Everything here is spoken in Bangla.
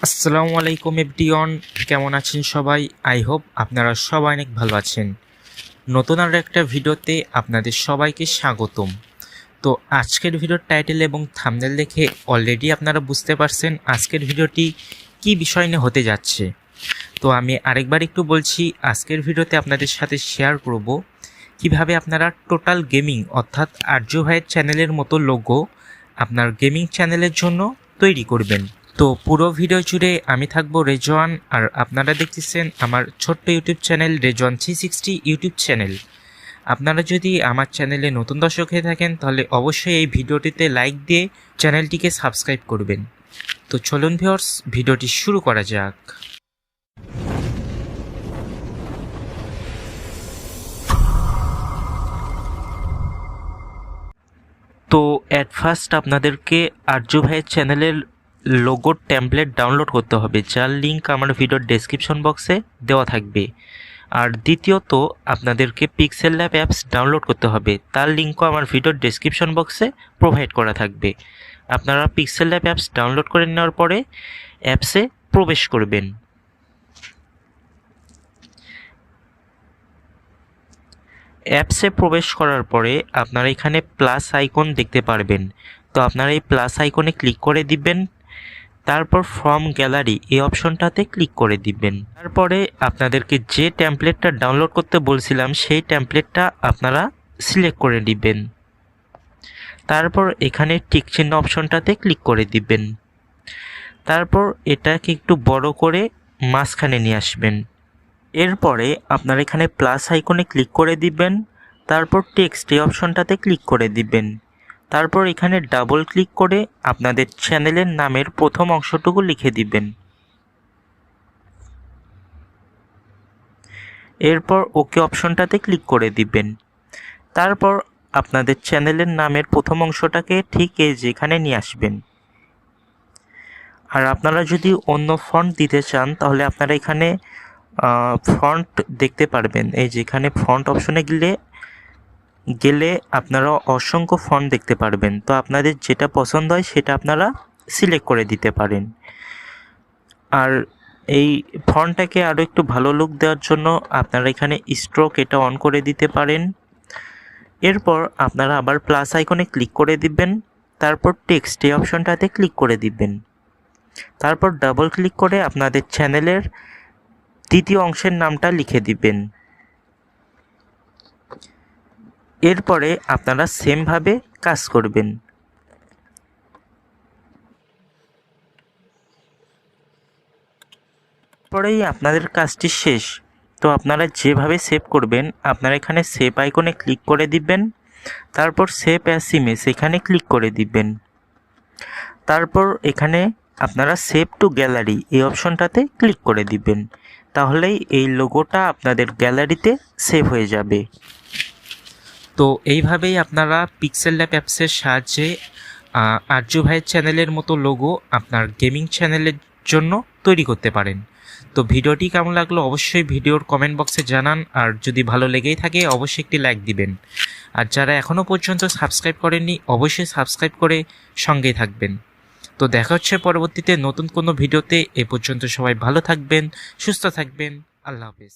আসসালামু আলাইকুম এভরিওয়ান, কেমন আছেন সবাই? আই হোপ আপনারা সবাই অনেক ভালো আছেন। নতুন আর একটা ভিডিওতে আপনাদের সবাইকে স্বাগতম। তো আজকের ভিডিওর টাইটেল এবং থাম্বনেল দেখে অলরেডি আপনারা বুঝতে পারছেন আজকের ভিডিওটি কি বিষয় নিয়ে হতে যাচ্ছে। তো আমি আরেকবার একটু বলছি, আজকের ভিডিওতে আপনাদের সাথে শেয়ার করব কিভাবে আপনারা টোটাল গেমিং অর্থাৎ আর্য ভাইয়ের চ্যানেলের মতো লোগো আপনার গেমিং চ্যানেলের জন্য তৈরি করবেন। তো পুরো ভিডিও জুড়ে আমি থাকবো রেজওয়ান, আর আপনারা দেখতেছেন আমার ছোট্ট YouTube channel Rezwan 360 YouTube channel. আপনারা যদি আমার চ্যানেলে নতুন দর্শক হয়ে থাকেন তাহলে অবশ্যই এই ভিডিওটিতে লাইক দিয়ে চ্যানেলটিকে সাবস্ক্রাইব করবেন। তো চলুন ভিউয়ার্স, ভিডিওটি শুরু করা যাক। তো অ্যাট ফার্স্ট আপনাদেরকে আর্য ভাইয়ের চ্যানেলের লোগোর টেমপ্লেট ডাউনলোড করতে হবে, যার লিঙ্ক আমার ভিডিওর ডেসক্রিপশন বক্সে দেওয়া থাকবে। আর দ্বিতীয়ত আপনাদেরকে পিক্সেল ল্যাব অ্যাপস ডাউনলোড করতে হবে, তার লিঙ্কও আমার ভিডিওর ডেসক্রিপশন বক্সে প্রোভাইড করা থাকবে। আপনারা পিক্সেল ল্যাব অ্যাপস ডাউনলোড করে নেওয়ার পরে অ্যাপসে প্রবেশ করবেন। অ্যাপসে প্রবেশ করার পরে আপনারা এখানে প্লাস আইকন দেখতে পারবেন। তো আপনারা এই প্লাস আইকনে ক্লিক করে দিবেন, তারপর ফ্রম গ্যালারি এই অপশনটাতে ক্লিক করে দিবেন। তারপরে আপনাদেরকে যে টেমপ্লেটটা ডাউনলোড করতে বলছিলাম সেই টেমপ্লেটটা আপনারা সিলেক্ট করে দিবেন। তারপর এখানে টিক চিহ্ন অপশনটাতে ক্লিক করে দিবেন। তারপর এটাকে একটু বড় করে মাঝখানে নিয়ে আসবেন। এরপরে আপনারা এখানে প্লাস আইকনে ক্লিক করে দিবেন, তারপর টেক্সট এই অপশনটাতে ক্লিক করে দিবেন। তারপর এখানে ডাবল ক্লিক করে আপনাদের চ্যানেলের নামের প্রথম অংশটুকু লিখে দিবেন। এরপর ওকে অপশনটাতে ক্লিক করে দিবেন। তারপর আপনাদের চ্যানেলের নামের প্রথম অংশটাকে ঠিক এই যেখানে নিয়ে আসবেন। আর আপনারা যদি অন্য ফন্ট দিতে চান তাহলে আপনারা এখানে ফন্ট দেখতে পারবেন। এই যেখানে ফন্ট অপশনে গেলে আপনারা অসংখ্য ফন্ট দেখতে পারবেন। তো আপনাদের যেটা পছন্দ হয় সেটা আপনারা সিলেক্ট করে দিতে পারেন। আর এই ফন্টটাকে আরও একটু ভালো লুক দেওয়ার জন্য আপনারা এখানে স্ট্রোক এটা অন করে দিতে পারেন। এরপর আপনারা আবার প্লাস আইকনে ক্লিক করে দিবেন, তারপর টেক্সট এই অপশনটাতে ক্লিক করে দিবেন। তারপর ডাবল ক্লিক করে আপনাদের চ্যানেলের দ্বিতীয় অংশের নামটা লিখে দিবেন। এরপরে আপনারা সেমভাবে কাজ করবেন। পরেই আপনাদের কাজটি শেষ। তো আপনারা যেভাবে সেভ করবেন, আপনারা এখানে সেভ আইকনে ক্লিক করে দিবেন, তারপর সেভ অ্যাজ ইমেজ এখানে ক্লিক করে দিবেন। তারপর এখানে আপনারা সেভ টু গ্যালারি এই অপশনটাতে ক্লিক করে দিবেন। তাহলেই এই লোগোটা আপনাদের গ্যালারিতে সেভ হয়ে যাবে। তো এইভাবেই আপনারা পিক্সেল ল্যাব অ্যাপসের সাহায্যে আর্য ভাইয়ের চ্যানেলের মতো লোগো আপনার গেমিং চ্যানেলের জন্য তৈরি করতে পারেন। তো ভিডিওটি কেমন লাগলো অবশ্যই ভিডিওর কমেন্ট বক্সে জানান, আর যদি ভালো লেগেই থাকে অবশ্যই একটি লাইক দিবেন। আর যারা এখনও পর্যন্ত সাবস্ক্রাইব করেননি অবশ্যই সাবস্ক্রাইব করে সঙ্গেই থাকবেন। তো দেখা হচ্ছে পরবর্তীতে নতুন কোনো ভিডিওতে। এ পর্যন্ত সবাই ভালো থাকবেন, সুস্থ থাকবেন। আল্লাহ হাফেজ।